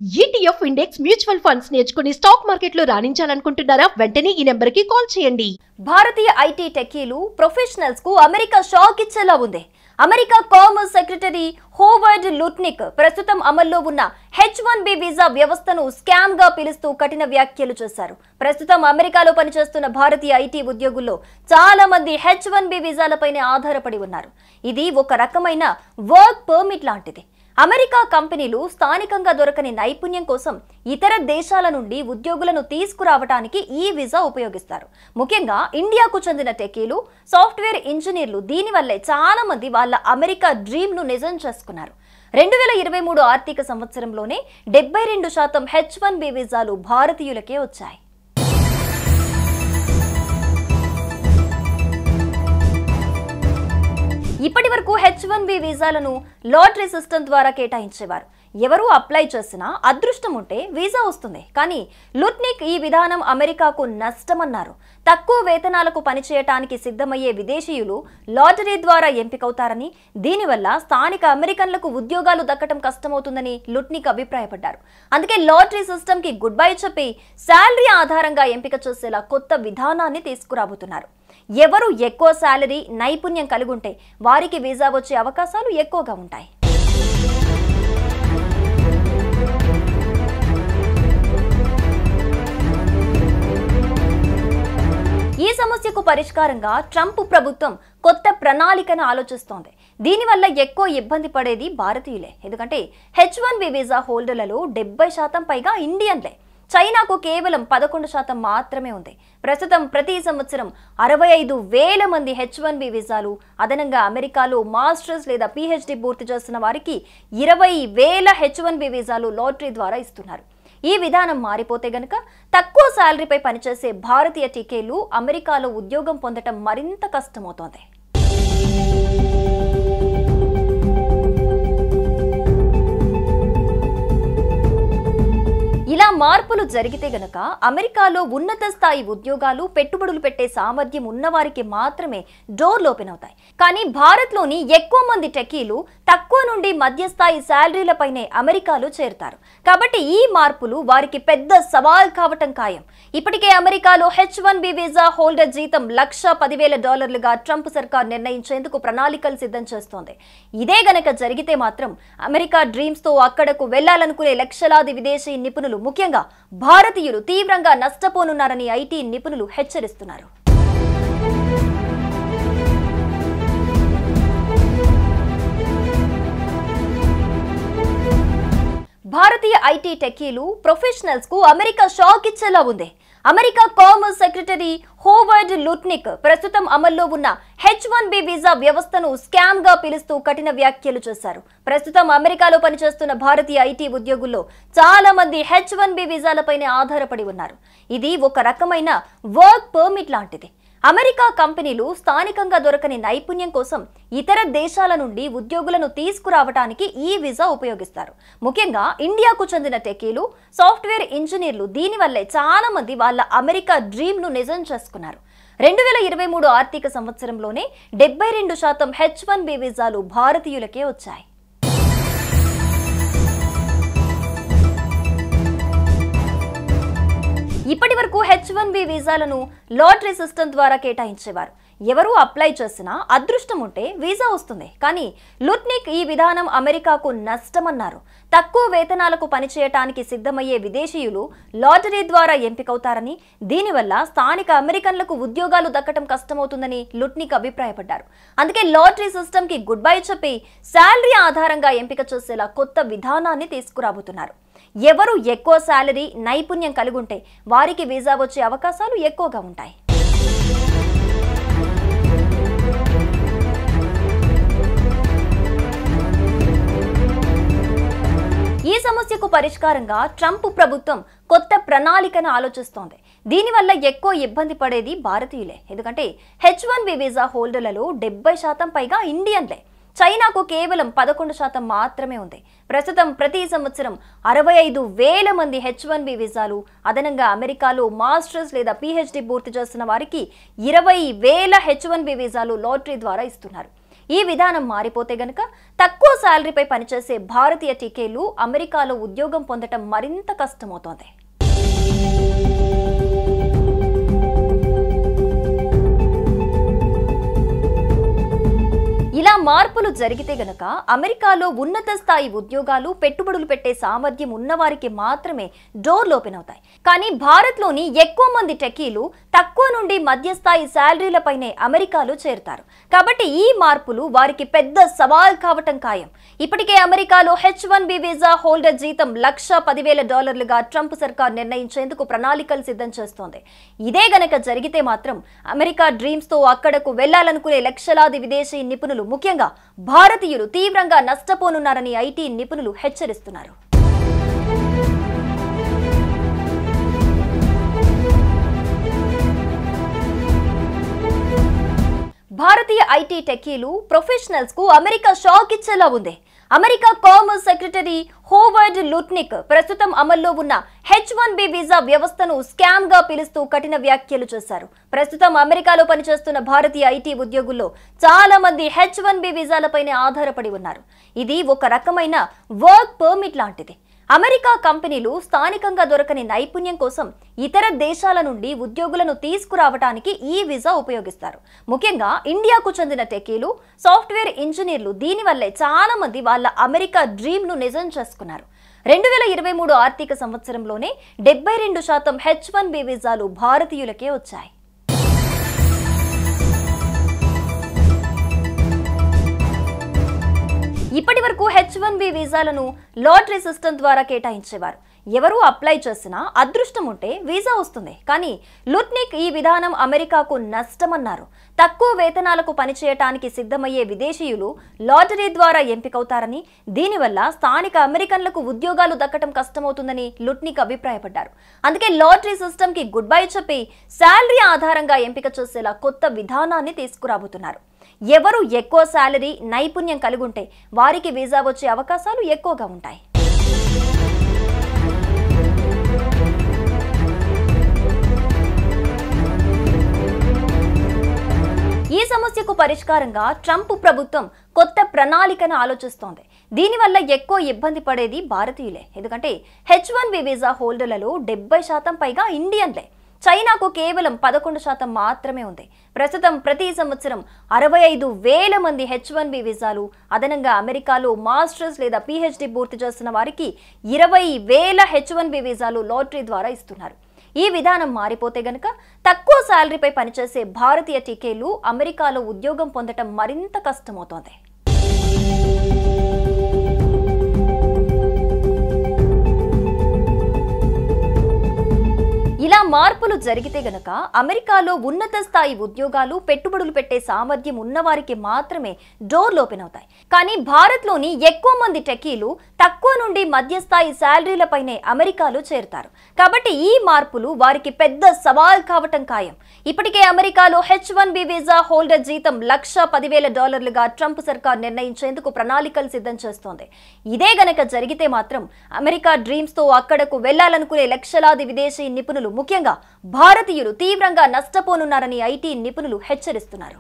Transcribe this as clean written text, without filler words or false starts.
ETF index mutual funds నేర్చుకుని stock మార్కెట్లో రాణించాలనుకుంటున్నారా? వెంటనే ఈ నెంబర్కి కాల్ చేయండి. భారతీయ ఐటీ టెక్కీలు ప్రొఫెషనల్స్ కు అమెరికా షాక్ ఇచ్చేలా ఉంది. America commerce secretary Howard Lutnick ప్రస్తుతం అమల్లో ఉన్న H1B వీసా వ్యవస్థను స్కామ్ గా పిలుస్తూ కఠిన వ్యాఖ్యలు చేశారు. ప్రస్తుతం అమెరికాలో పనిచేస్తున్న భారతీయ ఐటీ ఉద్యోగుల్లో చాలా మంది H1B వీసాలపైనే ఆధారపడి ఉన్నారు. ఇది ఒక రకమైన వర్క్ పర్మిట్ లాంటిది. అమెరికా కంపెనీలు స్థానికంగా దొరకని నైపుణ్యం కోసం ఇతర దేశాల నుండి ఉద్యోగులను తీసుకురావడానికి ఈ వీసా ఉపయోగిస్తారు. ముఖ్యంగా ఇండియాకు చెందిన టెక్కీలు, సాఫ్ట్వేర్ ఇంజనీర్లు దీనివల్లే చాలా మంది వాళ్ళ అమెరికా డ్రీమ్ ను నిజం చేసుకున్నారు. 2023 ఆర్థిక సంవత్సరంలోనే 72% H1B వీసాలు భారతీయులకే వచ్చాయి. ఇప్పటి వరకు H1B వీసాలను లాటరీ సిస్టమ్ ద్వారా కేటాయించేవారు. ఎవరు అప్లై చేసినా అదృష్టం ఉంటే వీసా వస్తుంది. కానీ లుట్నిక్ ఈ విధానం అమెరికాకు నష్టమన్నారు. తక్కువ వేతనాలకు పనిచేయటానికి సిద్ధమయ్యే విదేశీయులు లాటరీ ద్వారా ఎంపికవుతారని, దీనివల్ల స్థానిక అమెరికన్లకు ఉద్యోగాలు దక్కడం కష్టమవుతుందని లుట్నిక్ అభిప్రాయపడ్డారు. అందుకే లాటరీ సిస్టమ్ కి గుడ్ బై చెప్పి శాలరీ ఆధారంగా ఎంపిక చేసేలా కొత్త విధానాన్ని తీసుకురాబోతున్నారు. ఎవరు ఎక్కువ శాలరీ, నైపుణ్యం కలిగుంటే వారికి వీసా వచ్చే అవకాశాలు ఎక్కువగా ఉంటాయి. ఈ సమస్యకు పరిష్కారంగా ట్రంప్ ప్రభుత్వం కొత్త ప్రణాళికను ఆలోచిస్తోంది. దీనివల్ల ఎక్కువ ఇబ్బంది పడేది భారతీయులే. ఎందుకంటే H1B వీసా హోల్డర్లలో 70% పైగా ఇండియన్లే. చైనాకు కేవలం 11% మాత్రమే ఉంది. ప్రస్తుతం ప్రతి సంవత్సరం 65,000 మంది H1B వీసాలు, అదనంగా అమెరికాలో మాస్టర్స్ లేదా PhD పూర్తి చేస్తున్న వారికి 20,000 H1B వీసాలు లాటరీ ద్వారా ఇస్తున్నారు. ఈ విధానం మారిపోతే గనక తక్కువ శాలరీపై పనిచేసే భారతీయ టీకేలు అమెరికాలో ఉద్యోగం పొందటం మరింత కష్టమవుతోంది. ఇలా మార్పులు జరిగితే గనక అమెరికాలో ఉన్నత స్థాయి ఉద్యోగాలు, పెట్టుబడులు పెట్టే సామర్థ్యం ఉన్నవారికి మాత్రమే డోర్లు ఓపెన్ అవుతాయి. కానీ భారత్లోని ఎక్కువ మంది టెక్కీలు తక్కువ నుండి మధ్యస్థాయి శాలరీలపైనే అమెరికాలో చేరుతారు. కాబట్టి ఈ మార్పులు వారికి పెద్ద సవాల్ కావటం ఖాయం. ఇప్పటికే అమెరికాలో H1B వీసా హోల్డర్ జీతం $110,000గా ట్రంప్ సర్కార్ నిర్ణయించేందుకు ప్రణాళికలు సిద్ధం చేస్తోంది. ఇదే గనక జరిగితే మాత్రం అమెరికా డ్రీమ్స్ తో అక్కడకు వెళ్లాలనుకునే లక్షలాది విదేశీ నిపుణులు, ముఖ్యంగా భారతీయులు తీవ్రంగా నష్టపోనున్నారని ఐటీ నిపుణులు హెచ్చరిస్తున్నారు. భారతీయ ఐటీ టెక్కీలు ప్రొఫెషనల్స్ కు అమెరికా షాక్ ఇచ్చేలా ఉంది. America commerce secretary Howard Lutnick ప్రస్తుతం అమల్లో ఉన్న H1B వీసా వ్యవస్థను స్కామ్ గా పిలుస్తూ కఠిన వ్యాఖ్యలు చేశారు. ప్రస్తుతం అమెరికాలో పనిచేస్తున్న భారతీయ ఐటీ ఉద్యోగుల్లో చాలా మంది H1B వీసాలపైనే ఆధారపడి ఉన్నారు. ఇది ఒక రకమైన వర్క్ పర్మిట్ లాంటిది. అమెరికా కంపెనీలు స్థానికంగా దొరకని నైపుణ్యం కోసం ఇతర దేశాల నుండి ఉద్యోగులను తీసుకురావడానికి ఈ వీసా ఉపయోగిస్తారు. ముఖ్యంగా ఇండియాకు చెందిన టెక్కీలు, సాఫ్ట్వేర్ ఇంజనీర్లు దీనివల్లే చాలా మంది వాళ్ళ అమెరికా డ్రీమ్ ను నిజం చేసుకున్నారు. 2023 ఆర్థిక సంవత్సరంలోనే 72% H1B వీసాలు భారతీయులకే వచ్చాయి. ఇప్పటి వరకు H1B వీసాలను లాటరీ సిస్టమ్ ద్వారా కేటాయించేవారు. ఎవరు అప్లై చేసినా అదృష్టం ఉంటే వీసా వస్తుంది. కానీ లుట్నిక్ ఈ విధానం అమెరికాకు నష్టమన్నారు. తక్కువ వేతనాలకు పనిచేయటానికి సిద్ధమయ్యే విదేశీయులు లాటరీ ద్వారా ఎంపికవుతారని, దీనివల్ల స్థానిక అమెరికన్లకు ఉద్యోగాలు దక్కడం కష్టమవుతుందని లుట్నిక్ అభిప్రాయపడ్డారు. అందుకే లాటరీ సిస్టమ్ కి గుడ్ బై చెప్పి శాలరీ ఆధారంగా ఎంపిక చేసేలా కొత్త విధానాన్ని తీసుకురాబోతున్నారు. ఎవరు ఎక్కువ శాలరీ, నైపుణ్యం కలిగుంటే వారికి వీసా వచ్చే అవకాశాలు ఎక్కువగా ఉంటాయి. ఈ సమస్యకు పరిష్కారంగా ట్రంప్ ప్రభుత్వం కొత్త ప్రణాళికను ఆలోచిస్తోంది. దీనివల్ల ఎక్కువ ఇబ్బంది పడేది భారతీయులే. ఎందుకంటే H1B వీసా హోల్డర్లలో 70% పైగా ఇండియన్లే. చైనాకు కేవలం 11% మాత్రమే ఉంది. ప్రస్తుతం ప్రతి సంవత్సరం 65,000 మంది H1B వీసాలు, అదనంగా అమెరికాలో మాస్టర్స్ లేదా PhD పూర్తి చేస్తున్న వారికి 20,000 H1B వీసాలు లాటరీ ద్వారా ఇస్తున్నారు. ఈ విధానం మారిపోతే గనక తక్కువ శాలరీపై పనిచేసే భారతీయ టీకేలు అమెరికాలో ఉద్యోగం పొందటం మరింత కష్టమవుతోంది. ఇలా మార్పులు జరిగితే గనక అమెరికాలో ఉన్నత స్థాయి ఉద్యోగాలు పెట్టుబడులు పెట్టే సామర్థ్యం ఉన్నవారికి మాత్రమే డోర్లు ఓపెన్ అవుతాయి. కానీ భారత్లోని ఎక్కువ మంది టెకీలు తక్కువ నుండి మధ్యస్థాయి శాలరీలపైనే అమెరికాలో చేరుతారు. కాబట్టి ఈ మార్పులు వారికి పెద్ద సవాల్ కావటం ఖాయం. ఇప్పటికే అమెరికాలో H1B వీసా హోల్డర్ జీతం $110,000గా ట్రంప్ సర్కార్ నిర్ణయించేందుకు ప్రణాళికలు సిద్ధం చేస్తోంది. ఇదే గనక జరిగితే మాత్రం అమెరికా డ్రీమ్స్ తో అక్కడకు వెళ్లాలనుకునే లక్షలాది విదేశీ నిపుణులు ముఖ్యంగా భారతీయులు తీవ్రంగా నష్టపోనున్నారని ఐటీ నిపుణులు హెచ్చరిస్తున్నారు. భారతీయ ఐటీ టెకీలు ప్రొఫెషనల్స్ కు అమెరికా షాక్ ఇచ్చేలా ఉంది. America commerce secretary Howard Lutnick ప్రస్తుతం అమల్లో ఉన్న H1B వీసా వ్యవస్థను స్కామ్ గా పిలుస్తూ కఠిన వ్యాఖ్యలు చేశారు. ప్రస్తుతం అమెరికాలో పనిచేస్తున్న భారతీయ ఐటీ ఉద్యోగుల్లో చాలా మంది H1B వీసాలపైనే ఆధారపడి ఉన్నారు. ఇది ఒక రకమైన వర్క్ పర్మిట్ లాంటిది. అమెరికా కంపెనీలు స్థానికంగా దొరకని నైపుణ్యం కోసం ఇతర దేశాల నుండి ఉద్యోగులను తీసుకురావడానికి ఈ వీసా ఉపయోగిస్తారు. ముఖ్యంగా ఇండియాకు చెందిన టెకీలు, సాఫ్ట్వేర్ ఇంజనీర్లు దీనివల్లే చాలా మంది వాళ్ళ అమెరికా డ్రీమ్ ను నిజం చేసుకున్నారు. 2023 ఆర్థిక సంవత్సరంలోనే 72% H1B వీసాలు భారతీయులకే వచ్చాయి. ఇప్పటి వరకు H1B వీసాలను లాటరీ సిస్టమ్ ద్వారా కేటాయించేవారు. ఎవరు అప్లై చేసినా అదృష్టం ఉంటే వీసా వస్తుంది. కానీ లుట్నిక్ ఈ విధానం అమెరికాకు నష్టమన్నారు. తక్కువ వేతనాలకు పనిచేయటానికి సిద్ధమయ్యే విదేశీయులు లాటరీ ద్వారా ఎంపికవుతారని, దీనివల్ల స్థానిక అమెరికన్లకు ఉద్యోగాలు దక్కడం కష్టమవుతుందని లుట్నిక్ అభిప్రాయపడ్డారు. అందుకే లాటరీ సిస్టమ్ కి గుడ్ బై చెప్పి శాలరీ ఆధారంగా ఎంపిక చేసేలా కొత్త విధానాన్ని తీసుకురాబోతున్నారు. ఎవరు ఎక్కువ శాలరీ, నైపుణ్యం కలిగుంటే వారికి వీసా వచ్చే అవకాశాలు ఎక్కువగా ఉంటాయి. ఈ సమస్యకు పరిష్కారంగా ట్రంప్ ప్రభుత్వం కొత్త ప్రణాళికను ఆలోచిస్తోంది. దీనివల్ల ఎక్కువ ఇబ్బంది పడేది భారతీయులే. ఎందుకంటే H1B వీసా హోల్డర్లలో 70% పైగా ఇండియన్లే. చైనాకు కేవలం 11% మాత్రమే ఉంది. ప్రస్తుతం ప్రతి సంవత్సరం 65,000 మంది H1B వీసాలు, అదనంగా అమెరికాలో మాస్టర్స్ లేదా PhD పూర్తి చేస్తున్న వారికి 20,000 H1B వీసాలు లాటరీ ద్వారా ఇస్తున్నారు. ఈ విధానం మారిపోతే గనక తక్కువ శాలరీపై పనిచేసే భారతీయ టీకేలు అమెరికాలో ఉద్యోగం పొందటం మరింత కష్టమవుతోంది. ఇలా మార్పులు జరిగితే గనక అమెరికాలో ఉన్నత స్థాయి ఉద్యోగాలు పెట్టుబడులు పెట్టే సామర్థ్యం ఉన్నవారికి మాత్రమే డోర్లు ఓపెన్ అవుతాయి. కానీ భారత్లోని ఎక్కువ మంది టెకీలు తక్కువ నుండి మధ్యస్థాయి శాలరీలపైనే అమెరికాలో చేరుతారు. కాబట్టి ఈ మార్పులు వారికి పెద్ద సవాల్ కావటం ఖాయం. ఇప్పటికే అమెరికాలో H1B వీసా హోల్డర్ జీతం $110,000గా ట్రంప్ సర్కార్ నిర్ణయించేందుకు ప్రణాళికలు సిద్ధం చేస్తోంది. ఇదే గనక జరిగితే మాత్రం అమెరికా డ్రీమ్స్ తో అక్కడకు వెళ్లాలనుకునే లక్షలాది విదేశీ నిపుణులు ముఖ్యంగా భారతీయులు తీవ్రంగా నష్టపోనున్నారని ఐటీ నిపుణులు హెచ్చరిస్తున్నారు.